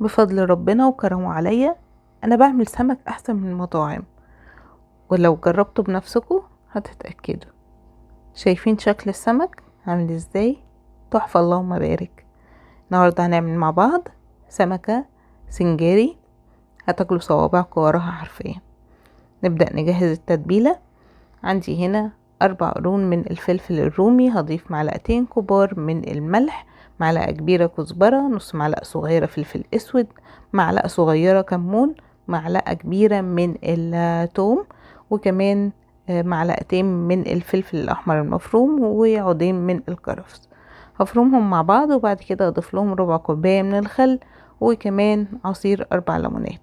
بفضل ربنا وكرمه عليا انا بعمل سمك احسن من المطاعم، ولو جربتوا بنفسكم هتتأكدوا. شايفين شكل السمك عامل ازاي؟ تحفة اللهم بارك. النهاردة هنعمل مع بعض سمكة سنجاري هتاكلوا صوابعكم وراها حرفيا. نبدأ نجهز التتبيلة. عندي هنا 4 قرون من الفلفل الرومي، هضيف 2 معلقة كبار من الملح، معلقة كبيرة كزبرة، نص معلقة صغيرة فلفل اسود، معلقة صغيرة كمون، معلقة كبيرة من الثوم، وكمان معلقتين من الفلفل الاحمر المفروم، وعودين من الكرفس. هفرمهم مع بعض وبعد كده اضيف لهم ربع كوباية من الخل، وكمان عصير 4 ليمونات.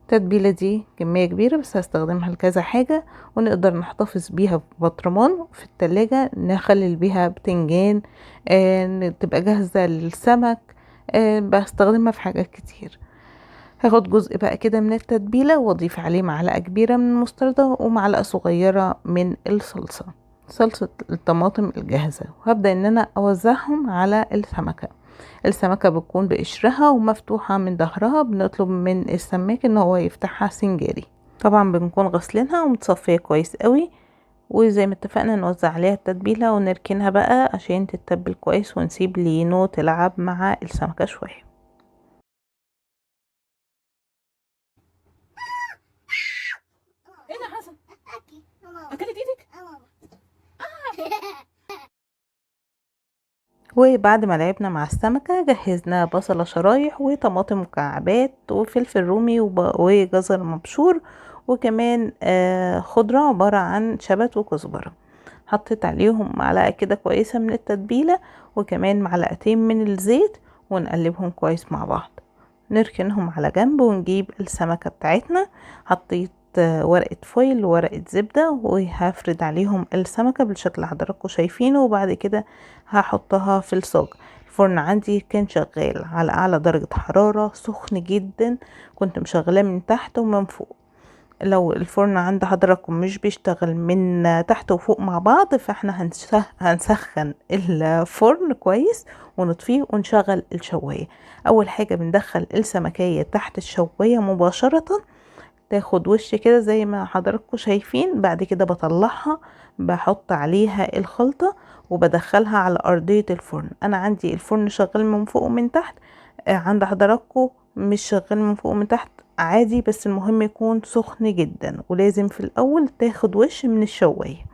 التتبيلة دي كمية كبيرة بس هستخدمها لكذا حاجة، ونقدر نحتفظ بيها في برطمان في التلاجة، نخلل بيها بتنجان، تبقى جاهزة للسمك، بستخدمها في حاجات كتير. هاخد جزء بقى كده من التتبيلة واضيف عليه معلقة كبيرة من المستردة ومعلقة صغيرة من صلصة الطماطم الجاهزة، وهبدأ ان انا اوزعهم على السمكة بتكون بقشرها ومفتوحة من ظهرها. بنطلب من السماك ان هو يفتحها سنجاري. طبعا بنكون غسلينها ومتصفية كويس قوي، وزي ما اتفقنا نوزع عليها التتبيلة ونركنها بقى عشان تتبل كويس، ونسيب لينو تلعب مع السمكة شوية. ايه اللي حصل؟ اكلت ايدك؟ وبعد ما لعبنا مع السمكة جهزنا بصلة شرايح وطماطم مكعبات وفلفل رومي وجزر مبشور، وكمان خضرة عبارة عن شبت وكزبرة. حطيت عليهم معلقة كده كويسة من التتبيلة، وكمان معلقتين من الزيت، ونقلبهم كويس مع بعض. نركنهم على جنب ونجيب السمكة بتاعتنا. حطيت ورقة فويل وورقة زبدة، وهفرد عليهم السمكة بالشكل اللي حضراتكم شايفينه، وبعد كده هحطها في الصاج. الفرن عندي كان شغال على اعلى درجة حرارة، سخن جدا، كنت مشغلاه من تحت ومن فوق. لو الفرن عند حضراتكم مش بيشتغل من تحت وفوق مع بعض، فاحنا هنسخن الفرن كويس ونطفيه ونشغل الشواية. اول حاجة بندخل السمكية تحت الشواية مباشرة، تاخد وش كده زي ما حضراتكم شايفين. بعد كده بطلعها، بحط عليها الخلطة وبدخلها على أرضية الفرن. أنا عندي الفرن شغال من فوق ومن تحت، عند حضراتكم مش شغال من فوق ومن تحت عادي، بس المهم يكون سخن جدا. ولازم في الأول تاخد وش من الشواية.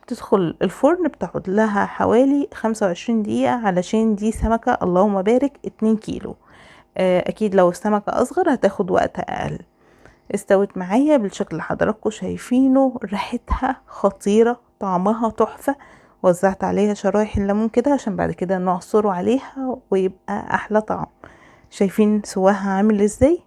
تدخل الفرن بتاخد لها حوالي 25 دقيقة، علشان دي سمكة اللهم بارك 2 كيلو. أكيد لو السمكة أصغر هتاخد وقت أقل. استوت معايا بالشكل اللي حضراتكم شايفينه، ريحتها خطيرة، طعمها تحفة. وزعت عليها شرايح الليمون كده عشان بعد كده نعصره عليها ويبقى احلى طعم. شايفين سواها عامل ازاي؟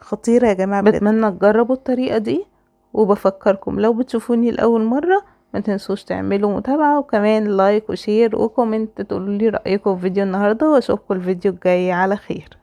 خطيرة يا جماعة. بتمنى تجربوا الطريقة دي، وبفكركم لو بتشوفوني لأول مرة ما تنسوش تعملوا متابعة، وكمان لايك وشير وكومنت تقولوا لي رأيكم في فيديو النهاردة، واشوفكم الفيديو الجاي على خير.